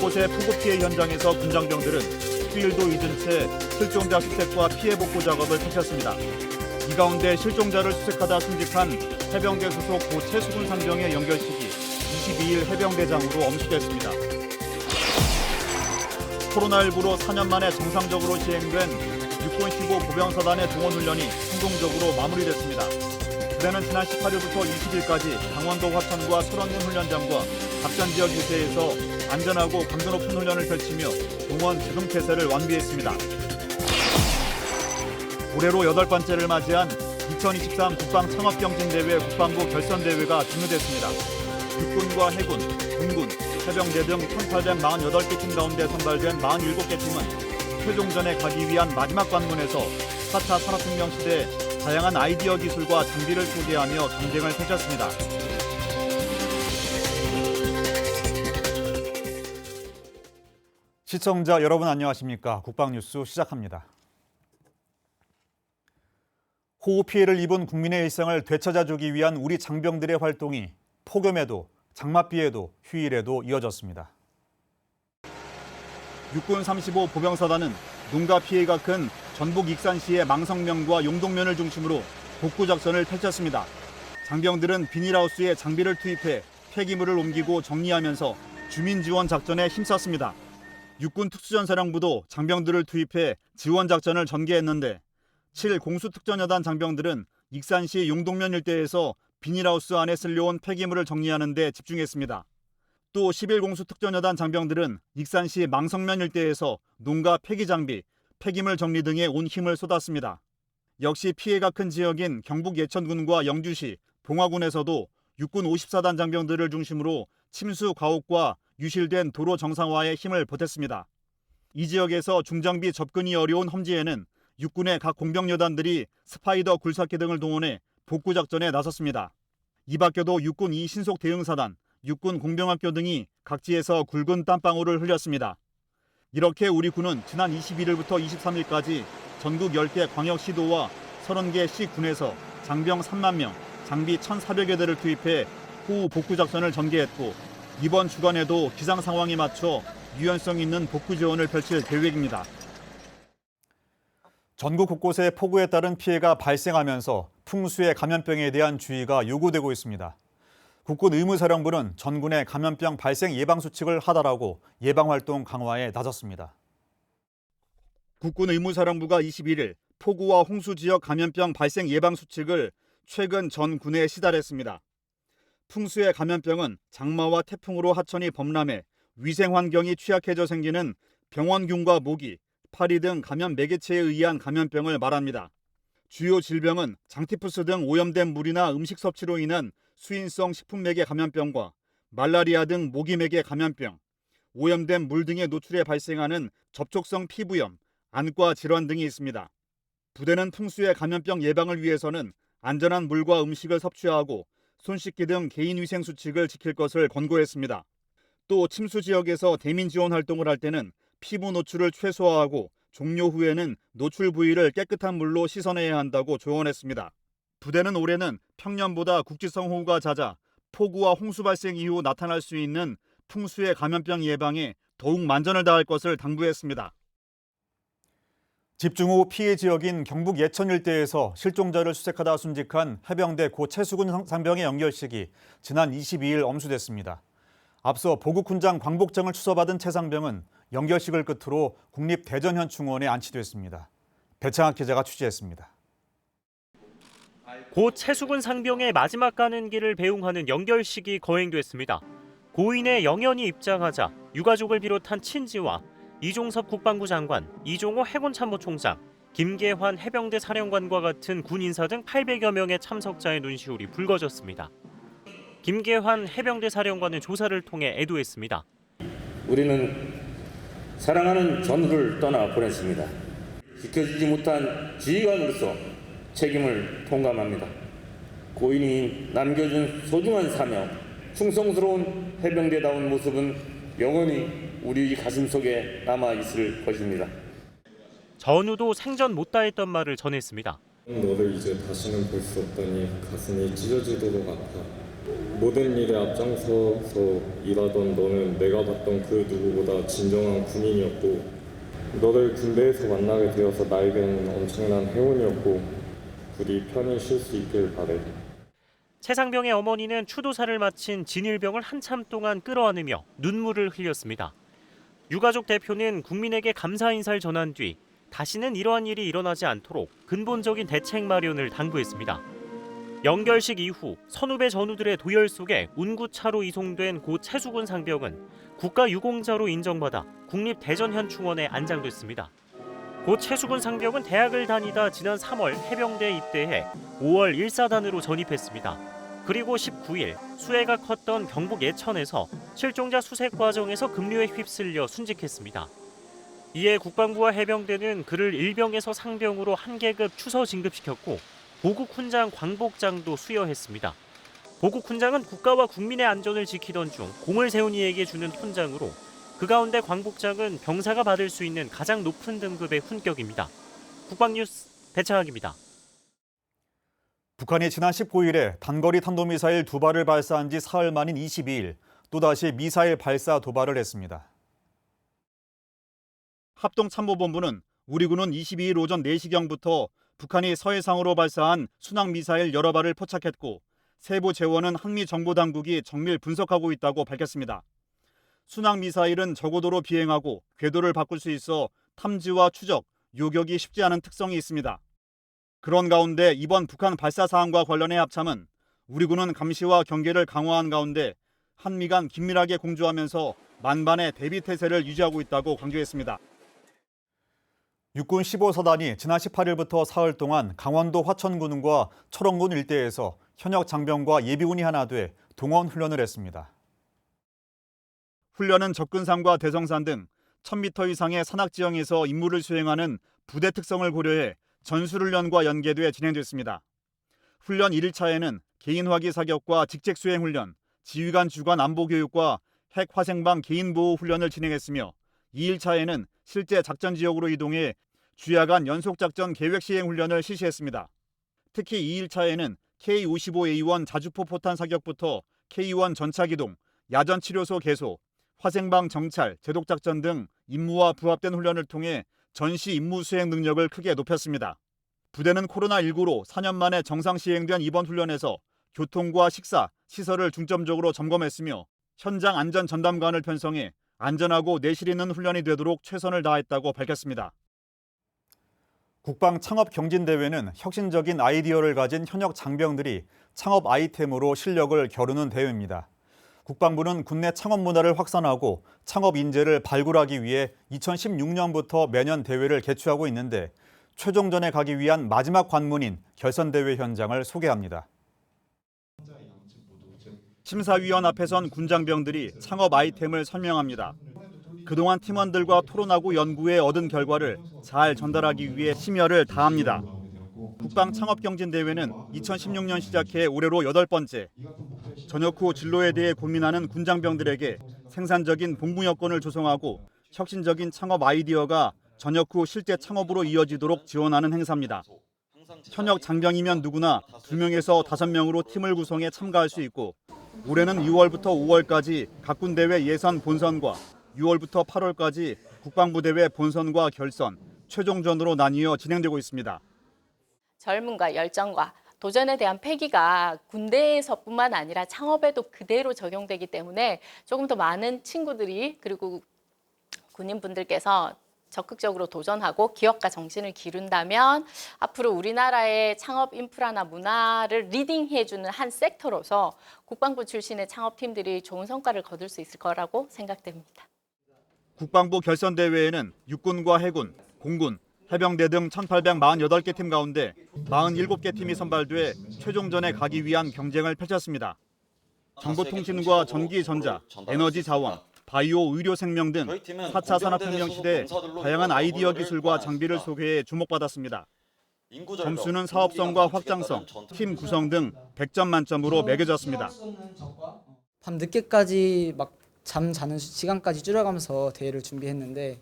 곳곳의 폭우 피해 현장에서 군장병들은 휴일도 잊은 채 실종자 수색과 피해 복구 작업을 펼쳤습니다. 이 가운데 실종자를 수색하다 순직한 해병대 소속 고 최수근 상병의 연결식이 22일 해병대장으로 엄수됐습니다. 코로나19로 4년 만에 정상적으로 시행된 육군 15 보병사단의 동원훈련이 성공적으로 마무리됐습니다. 부대는 지난 18일부터 20일까지 강원도 화천과 철원군 훈련장과 작전 지역 유세에서 안전하고 강도 높은 훈련을 펼치며 동원 지금 태세를 완비했습니다. 올해로 8번째를 맞이한 2023 국방창업경진대회 국방부 결선대회가 종료됐습니다. 육군과 해군, 공군, 해병대 등 1,848개 팀 가운데 선발된 47개 팀은 최종전에 가기 위한 마지막 관문에서 4차 산업혁명 시대 다양한 아이디어 기술과 장비를 소개하며 경쟁을 펼쳤습니다. 시청자 여러분 안녕하십니까? 국방뉴스 시작합니다. 호우 피해를 입은 국민의 일상을 되찾아주기 위한 우리 장병들의 활동이 폭염에도 장맛비에도 휴일에도 이어졌습니다. 육군 35 보병사단은 농가 피해가 큰 전북 익산시의 망성면과 용동면을 중심으로 복구 작전을 펼쳤습니다. 장병들은 비닐하우스에 장비를 투입해 폐기물을 옮기고 정리하면서 주민 지원 작전에 힘썼습니다. 육군 특수전사령부도 장병들을 투입해 지원 작전을 전개했는데 7 공수특전여단 장병들은 익산시 용동면 일대에서 비닐하우스 안에 쓸려온 폐기물을 정리하는 데 집중했습니다. 또 11 공수특전여단 장병들은 익산시 망성면 일대에서 농가 폐기 장비, 폐기물 정리 등에 온 힘을 쏟았습니다. 역시 피해가 큰 지역인 경북 예천군과 영주시, 봉화군에서도 육군 54단 장병들을 중심으로 침수 가옥과 유실된 도로 정상화에 힘을 보탰습니다. 이 지역에서 중장비 접근이 어려운 험지에는 육군의 각 공병여단들이 스파이더 굴삭기 등을 동원해 복구 작전에 나섰습니다. 이 밖에도 육군 2 신속 대응사단, 육군 공병학교 등이 각지에서 굵은 땀방울을 흘렸습니다. 이렇게 우리 군은 지난 21일부터 23일까지 전국 10개 광역시도와 30개 시군에서 장병 3만 명, 장비 1,400여 대를 투입해 호우 복구 작전을 전개했고 이번 주간에도 기상 상황에 맞춰 유연성 있는 복구 지원을 펼칠 계획입니다. 전국 곳곳에 폭우에 따른 피해가 발생하면서 풍수의 감염병에 대한 주의가 요구되고 있습니다. 국군 의무사령부는 전군의 감염병 발생 예방 수칙을 하달하고 예방활동 강화에 나섰습니다. 국군 의무사령부가 21일 폭우와 홍수 지역 감염병 발생 예방 수칙을 최근 전 군에 시달했습니다. 풍수의 감염병은 장마와 태풍으로 하천이 범람해 위생 환경이 취약해져 생기는 병원균과 모기, 파리 등 감염 매개체에 의한 감염병을 말합니다. 주요 질병은 장티푸스 등 오염된 물이나 음식 섭취로 인한 수인성 식품매개 감염병과 말라리아 등 모기매개 감염병, 오염된 물 등의 노출에 발생하는 접촉성 피부염, 안과 질환 등이 있습니다. 부대는 풍수의 감염병 예방을 위해서는 안전한 물과 음식을 섭취하고 손 씻기 등 개인위생 수칙을 지킬 것을 권고했습니다. 또 침수 지역에서 대민 지원 활동을 할 때는 피부 노출을 최소화하고 종료 후에는 노출 부위를 깨끗한 물로 씻어내야 한다고 조언했습니다. 부대는 올해는 평년보다 국지성 호우가 잦아 폭우와 홍수 발생 이후 나타날 수 있는 풍수의 감염병 예방에 더욱 만전을 다할 것을 당부했습니다. 집중호우 피해 지역인 경북 예천 일대에서 실종자를 수색하다 순직한 해병대 고 최수근 상병의 연결식이 지난 22일 엄수됐습니다. 앞서 보국훈장 광복장을 추서받은 최 상병은 연결식을 끝으로 국립대전현충원에 안치됐습니다. 배창학 기자가 취재했습니다. 고 최수근 상병의 마지막 가는 길을 배웅하는 연결식이 거행됐습니다. 고인의 영연이 입장하자 유가족을 비롯한 친지와 이종섭 국방부 장관, 이종호 해군참모총장, 김계환 해병대 사령관과 같은 군 인사 등 800여 명의 참석자의 눈시울이 붉어졌습니다. 김계환 해병대 사령관은 조사를 통해 애도했습니다. 우리는 사랑하는 전우를 떠나 보냈습니다. 지켜주지 못한 지휘관으로서 책임을 통감합니다. 고인이 남겨준 소중한 사명, 충성스러운 해병대다운 모습은 영원히 우리 가슴속에 남아있을 것입니다. 전우도 생전 못다 했던 말을 전했습니다. 너를 이제 다시는 볼 수 없다니 가슴이 찢어지도록 아파. 모든 일에 앞장서서 일하던 너는 내가 봤던 그 누구보다 진정한 군인이었고 너를 군대에서 만나게 되어서 나에게는 엄청난 행운이었고 부디 편히 쉴 수 있길 바래. 최상병의 어머니는 추도사를 마친 진일병을 한참 동안 끌어안으며 눈물을 흘렸습니다. 유가족 대표는 국민에게 감사 인사를 전한 뒤 다시는 이러한 일이 일어나지 않도록 근본적인 대책 마련을 당부했습니다. 영결식 이후 선후배 전우들의 도열 속에 운구차로 이송된 고 최수근 상병은 국가유공자로 인정받아 국립대전현충원에 안장됐습니다. 고 최수근 상병은 대학을 다니다 지난 3월 해병대에 입대해 5월 1사단으로 전입했습니다. 그리고 19일 수해가 컸던 경북 예천에서 실종자 수색 과정에서 급류에 휩쓸려 순직했습니다. 이에 국방부와 해병대는 그를 일병에서 상병으로 한 계급 추서 진급시켰고 보국 훈장 광복장도 수여했습니다. 보국 훈장은 국가와 국민의 안전을 지키던 중 공을 세운 이에게 주는 훈장으로 그 가운데 광복장은 병사가 받을 수 있는 가장 높은 등급의 훈격입니다. 국방뉴스 배창학입니다. 북한이 지난 19일에 단거리 탄도미사일 2발을 발사한 지 사흘 만인 22일 또다시 미사일 발사 도발을 했습니다. 합동참모본부는 우리 군은 22일 오전 4시경부터 북한이 서해상으로 발사한 순항미사일 여러 발을 포착했고 세부 재원은 한미정보당국이 정밀 분석하고 있다고 밝혔습니다. 순항미사일은 저고도로 비행하고 궤도를 바꿀 수 있어 탐지와 추적, 요격이 쉽지 않은 특성이 있습니다. 그런 가운데 이번 북한 발사 사항과 관련해 합참은 우리 군은 감시와 경계를 강화한 가운데 한미 간 긴밀하게 공조하면서 만반의 대비 태세를 유지하고 있다고 강조했습니다. 육군 15사단이 지난 18일부터 사흘 동안 강원도 화천군과 철원군 일대에서 현역 장병과 예비군이 하나 돼 동원 훈련을 했습니다. 훈련은 접근산과 대성산 등 1000m 이상의 산악 지형에서 임무를 수행하는 부대 특성을 고려해 전술훈련과 연계돼 진행됐습니다. 훈련 1일차에는 개인화기 사격과 직책 수행 훈련, 지휘관 주관 안보 교육과 핵 화생방 개인 보호 훈련을 진행했으며 2일차에는 실제 작전 지역으로 이동해 주야간 연속작전 계획 시행 훈련을 실시했습니다. 특히 2일차에는 K-55A1 자주포 포탄 사격부터 K-1 전차 기동, 야전 치료소 개소, 화생방 정찰, 제독작전 등 임무와 부합된 훈련을 통해 전시 임무 수행 능력을 크게 높였습니다. 부대는 코로나19로 4년 만에 정상 시행된 이번 훈련에서 교통과 식사, 시설을 중점적으로 점검했으며 현장 안전 전담관을 편성해 안전하고 내실 있는 훈련이 되도록 최선을 다했다고 밝혔습니다. 국방 창업 경진대회는 혁신적인 아이디어를 가진 현역 장병들이 창업 아이템으로 실력을 겨루는 대회입니다. 국방부는 국내 창업 문화를 확산하고 창업 인재를 발굴하기 위해 2016년부터 매년 대회를 개최하고 있는데 최종전에 가기 위한 마지막 관문인 결선대회 현장을 소개합니다. 심사위원 앞에선 군장병들이 창업 아이템을 설명합니다. 그동안 팀원들과 토론하고 연구해 얻은 결과를 잘 전달하기 위해 심혈을 다합니다. 국방창업경진대회는 2016년 시작해 올해로 8번째. 전역 후 진로에 대해 고민하는 군장병들에게 생산적인 복무 여건을 조성하고 혁신적인 창업 아이디어가 전역 후 실제 창업으로 이어지도록 지원하는 행사입니다. 현역 장병이면 누구나 2명에서 5명으로 팀을 구성해 참가할 수 있고 올해는 6월부터 5월까지 각 군대회 예선 본선과 6월부터 8월까지 국방부대회 본선과 결선, 최종전으로 나뉘어 진행되고 있습니다. 젊음과 열정과 도전에 대한 패기가 군대에서뿐만 아니라 창업에도 그대로 적용되기 때문에 조금 더 많은 친구들이 그리고 군인분들께서 적극적으로 도전하고 기업가 정신을 기른다면 앞으로 우리나라의 창업 인프라나 문화를 리딩해주는 한 섹터로서 국방부 출신의 창업팀들이 좋은 성과를 거둘 수 있을 거라고 생각됩니다. 국방부 결선대회에는 육군과 해군, 공군, 해병대 등 1,848개 팀 가운데 47개 팀이 선발돼 최종전에 가기 위한 경쟁을 펼쳤습니다. 정보통신과 전기전자, 에너지 자원, 바이오 의료생명 등 4차 산업혁명 시대 다양한 아이디어 기술과 장비를 소개해 주목받았습니다. 점수는 사업성과 확장성, 팀 구성 등 100점 만점으로 매겨졌습니다. 밤 늦게까지 막 잠 자는 시간까지 줄여가면서 대회를 준비했는데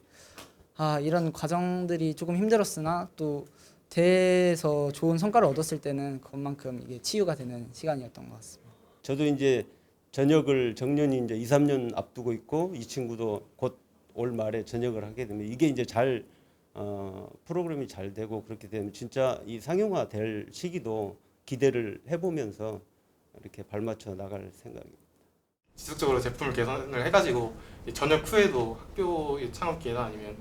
이런 과정들이 조금 힘들었으나 또 대회에서 좋은 성과를 얻었을 때는 그것만큼 이게 치유가 되는 시간이었던 것 같습니다. 저도 이제 전역을 정년이 이제 2, 3년 앞두고 있고 이 친구도 곧 올 말에 전역을 하게 되면 이게 이제 잘 프로그램이 잘 되고 그렇게 되면 진짜 이 상용화 될 시기도 기대를 해보면서 이렇게 발맞춰 나갈 생각입니다. 지속적으로 제품을 개선을 해가지고 전역 후에도 학교 창업 기회나 아니면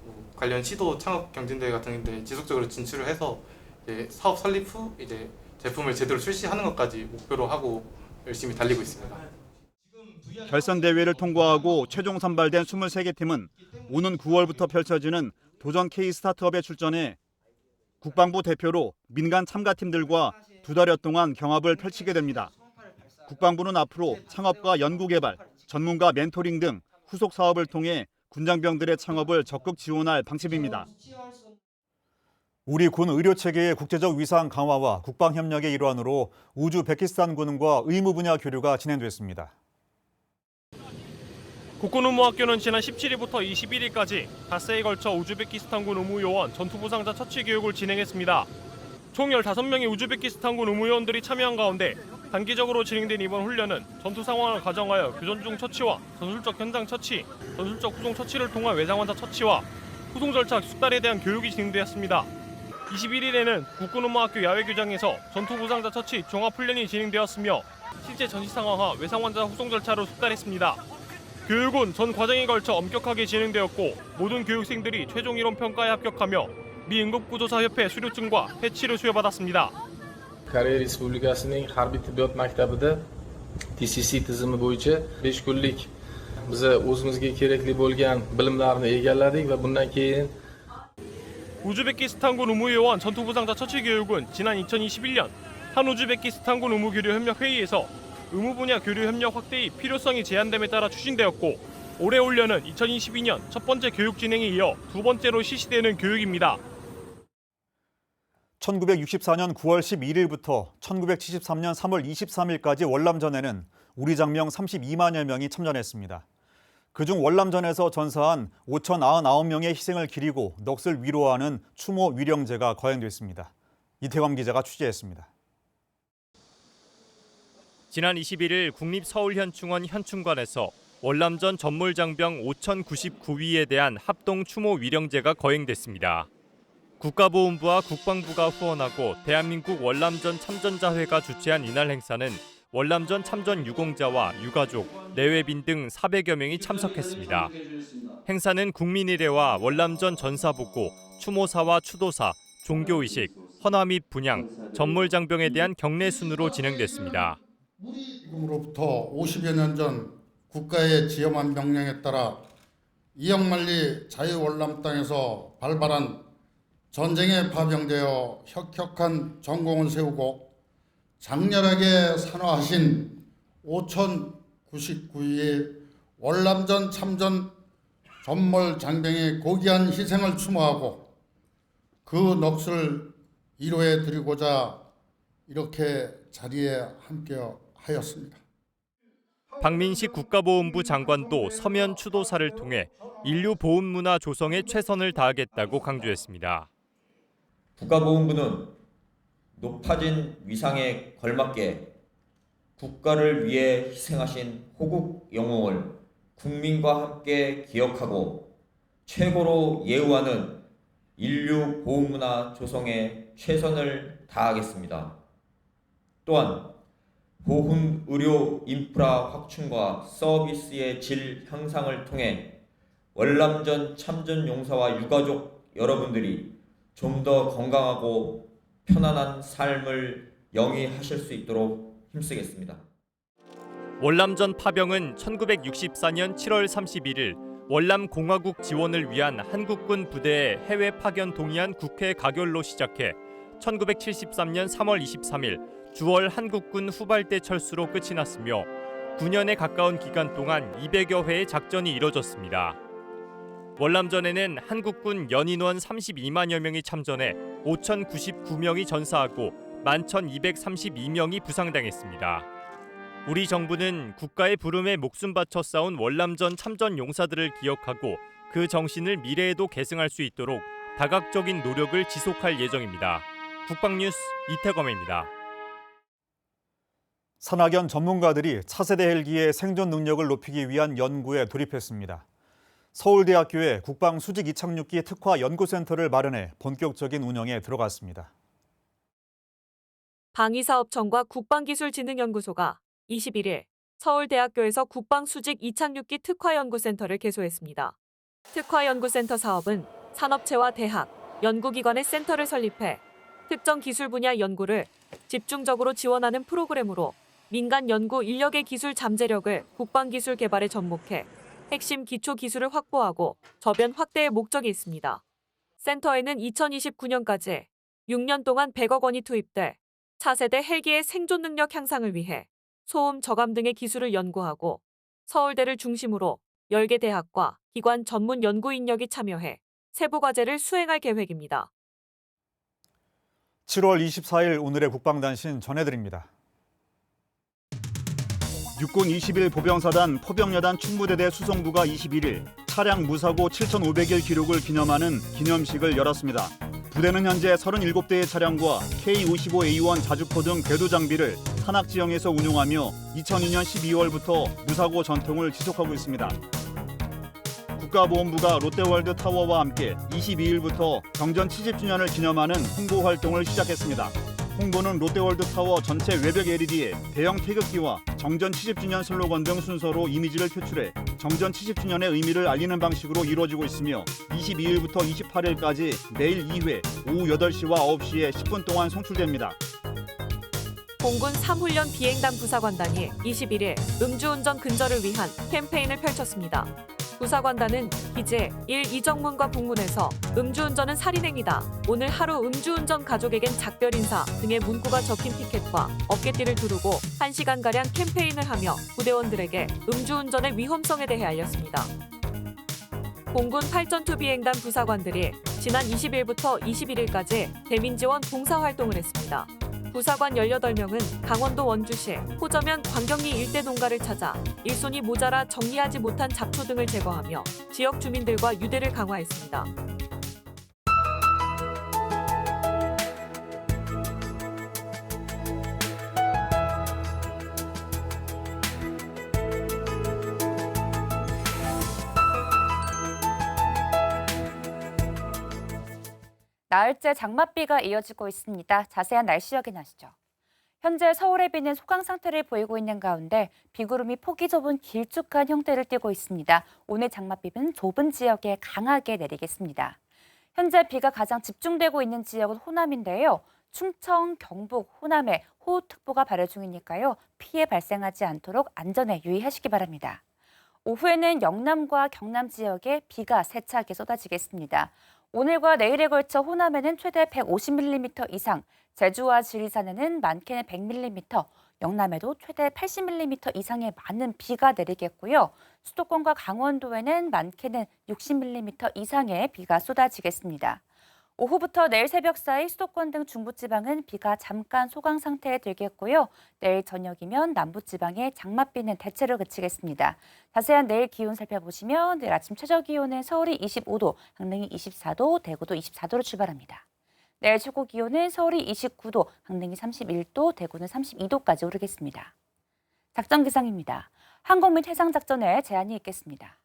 뭐 관련 시도 창업 경진대회 같은 데 지속적으로 진출을 해서 이제 사업 설립 후 이제 제품을 제대로 출시하는 것까지 목표로 하고 열심히 달리고 있습니다. 결선 대회를 통과하고 최종 선발된 23개 팀은 오는 9월부터 펼쳐지는 도전 K 스타트업에 출전해 국방부 대표로 민간 참가팀들과 2달여 동안 경합을 펼치게 됩니다. 국방부는 앞으로 창업과 연구개발, 전문가 멘토링 등 후속 사업을 통해 군장병들의 창업을 적극 지원할 방침입니다. 우리 군 의료 체계의 국제적 위상 강화와 국방 협력의 일환으로 우즈베키스탄 군과 의무 분야 교류가 진행됐습니다. 국군의무학교는 지난 17일부터 21일까지 닷새에 걸쳐 우즈베키스탄군 의무요원 전투부상자 처치 교육을 진행했습니다. 총 15명의 우즈베키스탄군 의무요원들이 참여한 가운데 단기적으로 진행된 이번 훈련은 전투 상황을 가정하여 교전 중 처치와 전술적 현장 처치, 전술적 후송 처치를 통한 외상 환자 처치와 후송 절차 숙달에 대한 교육이 진행되었습니다. 21일에는 국군의무학교 야외교장에서 전투부상자 처치 종합훈련이 진행되었으며 실제 전시 상황과 외상 환자 후송 절차를 숙달했습니다. 교육은 전 과정에 걸쳐 엄격하게 진행되었고 모든 교육생들이 최종 이론 평가에 합격하며 미 응급구조사협회 수료증과 패치를 수여받았습니다. Koreya Respublikasining harbiy tibbiyot maktabida TCC tizimi bo'yicha 5 kunlik biz o'zimizga kerakli bo'lgan bilimlarni egalladik va bundan keyin 우즈베키스탄군 의무요원 전투부상자 처치 교육은 지난 2021년 한 우즈베키스탄군 의무교류 협력 회의에서 의무 분야 교류 협력 확대의 필요성이 제한됨에 따라 추진되었고 올해 훈련은 2022년 첫 번째 교육 진행에 이어 두 번째로 실시되는 교육입니다. 1964년 9월 11일부터 1973년 3월 23일까지 월남전에는 우리 장병 32만여 명이 참전했습니다. 그중 월남전에서 전사한 5,099명의 희생을 기리고 넋을 위로하는 추모 위령제가 거행됐습니다. 이태광 기자가 취재했습니다. 지난 21일 국립서울현충원 현충관에서 월남전 전몰장병 5,099위에 대한 합동 추모 위령제가 거행됐습니다. 국가보훈부와 국방부가 후원하고 대한민국 월남전 참전자회가 주최한 이날 행사는 월남전 참전 유공자와 유가족, 내외빈 등 400여 명이 참석했습니다. 행사는 국민의례와 월남전 전사복고, 추모사와 추도사, 종교의식, 헌화 및 분향, 전몰장병에 대한 경례순으로 진행됐습니다. 지금으로부터 50여 년 전 국가의 지엄한 명령에 따라 이영만리 자유월남 땅에서 발발한 전쟁에 파병되어 혁혁한 전공을 세우고 장렬하게 산화하신 5,099위의 월남전 참전 전몰 장병의 고귀한 희생을 추모하고 그 넋을 위로해 드리고자 이렇게 자리에 함께 하였습니다. 박민식 국가보훈부 장관도 서면 추도사를 통해 인류 보훈 문화 조성에 최선을 다하겠다고 강조했습니다. 국가보훈부는 높아진 위상에 걸맞게 국가를 위해 희생하신 호국 영웅을 국민과 함께 기억하고 최고로 예우하는 인류 보훈 문화 조성에 최선을 다하겠습니다. 또한 보훈 의료 인프라 확충과 서비스의 질 향상을 통해 월남전 참전 용사와 유가족 여러분들이 좀 더 건강하고 편안한 삶을 영위하실 수 있도록 힘쓰겠습니다. 월남전 파병은 1964년 7월 31일 월남공화국 지원을 위한 한국군 부대의 해외 파견 동의안 국회 가결로 시작해 1973년 3월 23일 주월 한국군 후발대 철수로 끝이 났으며 9년에 가까운 기간 동안 200여 회의 작전이 이뤄졌습니다. 월남전에는 한국군 연인원 32만여 명이 참전해 5,099명이 전사하고 11,232명이 부상당했습니다. 우리 정부는 국가의 부름에 목숨 바쳐 싸운 월남전 참전 용사들을 기억하고 그 정신을 미래에도 계승할 수 있도록 다각적인 노력을 지속할 예정입니다. 국방뉴스 이태검입니다. 산학연 전문가들이 차세대 헬기의 생존 능력을 높이기 위한 연구에 돌입했습니다. 서울대학교에 국방수직 이착륙기 특화 연구센터를 마련해 본격적인 운영에 들어갔습니다. 방위사업청과 국방기술진흥연구소가 21일 서울대학교에서 국방수직 이착륙기 특화연구센터를 개소했습니다. 특화연구센터 사업은 산업체와 대학, 연구기관의 센터를 설립해 특정 기술 분야 연구를 집중적으로 지원하는 프로그램으로 민간 연구 인력의 기술 잠재력을 국방기술 개발에 접목해 핵심 기초 기술을 확보하고 저변 확대의 목적이 있습니다. 센터에는 2029년까지 6년 동안 100억 원이 투입돼 차세대 헬기의 생존 능력 향상을 위해 소음 저감 등의 기술을 연구하고 서울대를 중심으로 10개 대학과 기관 전문 연구 인력이 참여해 세부 과제를 수행할 계획입니다. 7월 24일 오늘의 국방단신 전해드립니다. 육군 21 보병사단 포병여단 충무대대 수송부가 21일 차량 무사고 7,500일 기록을 기념하는 기념식을 열었습니다. 부대는 현재 37대의 차량과 K-55A1 자주포 등 궤도 장비를 산악 지형에서 운용하며 2002년 12월부터 무사고 전통을 지속하고 있습니다. 국가보훈부가 롯데월드 타워와 함께 22일부터 경전 70주년을 기념하는 홍보 활동을 시작했습니다. 홍보는 롯데월드 타워 전체 외벽 LED에 대형 태극기와 정전 70주년 슬로건 등 순서로 이미지를 표출해 정전 70주년의 의미를 알리는 방식으로 이루어지고 있으며 22일부터 28일까지 매일 2회 오후 8시와 9시에 10분 동안 송출됩니다. 공군 3훈련 비행단 부사관단이 21일 음주운전 근절을 위한 캠페인을 펼쳤습니다. 부사관단은 기재 1 이정문과 북문에서 음주운전은 살인행위다. 오늘 하루 음주운전 가족에겐 작별 인사 등의 문구가 적힌 피켓과 어깨띠를 두르고 1시간가량 캠페인을 하며 부대원들에게 음주운전의 위험성에 대해 알렸습니다. 공군 8전투 비행단 부사관들이 지난 20일부터 21일까지 대민지원 봉사활동을 했습니다. 부사관 18명은 강원도 원주시 호저면 광경리 일대 농가를 찾아 일손이 모자라 정리하지 못한 잡초 등을 제거하며 지역 주민들과 유대를 강화했습니다. 나흘째 장맛비가 이어지고 있습니다. 자세한 날씨 확인하시죠. 현재 서울의 비는 소강 상태를 보이고 있는 가운데 비구름이 폭이 좁은 길쭉한 형태를 띠고 있습니다. 오늘 장맛비는 좁은 지역에 강하게 내리겠습니다. 현재 비가 가장 집중되고 있는 지역은 호남인데요. 충청, 경북, 호남에 호우특보가 발효 중이니까요. 피해 발생하지 않도록 안전에 유의하시기 바랍니다. 오후에는 영남과 경남 지역에 비가 세차게 쏟아지겠습니다. 오늘과 내일에 걸쳐 호남에는 최대 150mm 이상, 제주와 지리산에는 많게는 100mm, 영남에도 최대 80mm 이상의 많은 비가 내리겠고요. 수도권과 강원도에는 많게는 60mm 이상의 비가 쏟아지겠습니다. 오후부터 내일 새벽 사이 수도권 등 중부지방은 비가 잠깐 소강 상태에 들겠고요. 내일 저녁이면 남부지방에 장맛비는 대체로 그치겠습니다. 자세한 내일 기온 살펴보시면 내일 아침 최저 기온은 서울이 25도, 강릉이 24도, 대구도 24도로 출발합니다. 내일 최고 기온은 서울이 29도, 강릉이 31도, 대구는 32도까지 오르겠습니다. 작전 기상입니다. 항공 및 해상 작전에 제한이 있겠습니다.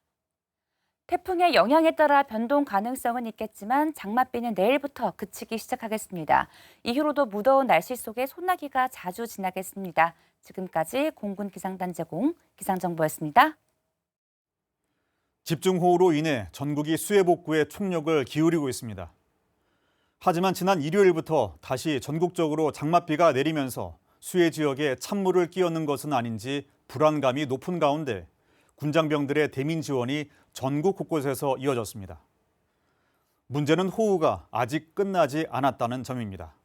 태풍의 영향에 따라 변동 가능성은 있겠지만 장맛비는 내일부터 그치기 시작하겠습니다. 이후로도 무더운 날씨 속에 소나기가 자주 지나겠습니다. 지금까지 공군 기상단 제공 기상정보였습니다. 집중호우로 인해 전국이 수해 복구에 총력을 기울이고 있습니다. 하지만 지난 일요일부터 다시 전국적으로 장맛비가 내리면서 수해 지역에 찬물을 끼얹는 것은 아닌지 불안감이 높은 가운데 군장병들의 대민 지원이 전국 곳곳에서 이어졌습니다. 문제는 호우가 아직 끝나지 않았다는 점입니다.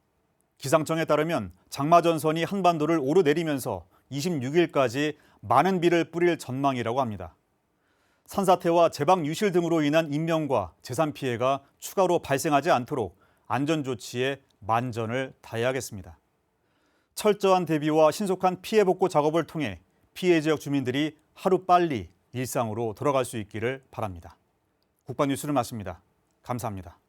기상청에 따르면 장마전선이 한반도를 오르내리면서 26일까지 많은 비를 뿌릴 전망이라고 합니다. 산사태와 제방 유실 등으로 인한 인명과 재산 피해가 추가로 발생하지 않도록 안전조치에 만전을 다해야겠습니다. 철저한 대비와 신속한 피해 복구 작업을 통해 피해 지역 주민들이 하루빨리 일상으로 돌아갈 수 있기를 바랍니다. 국방뉴스를 마칩니다. 감사합니다.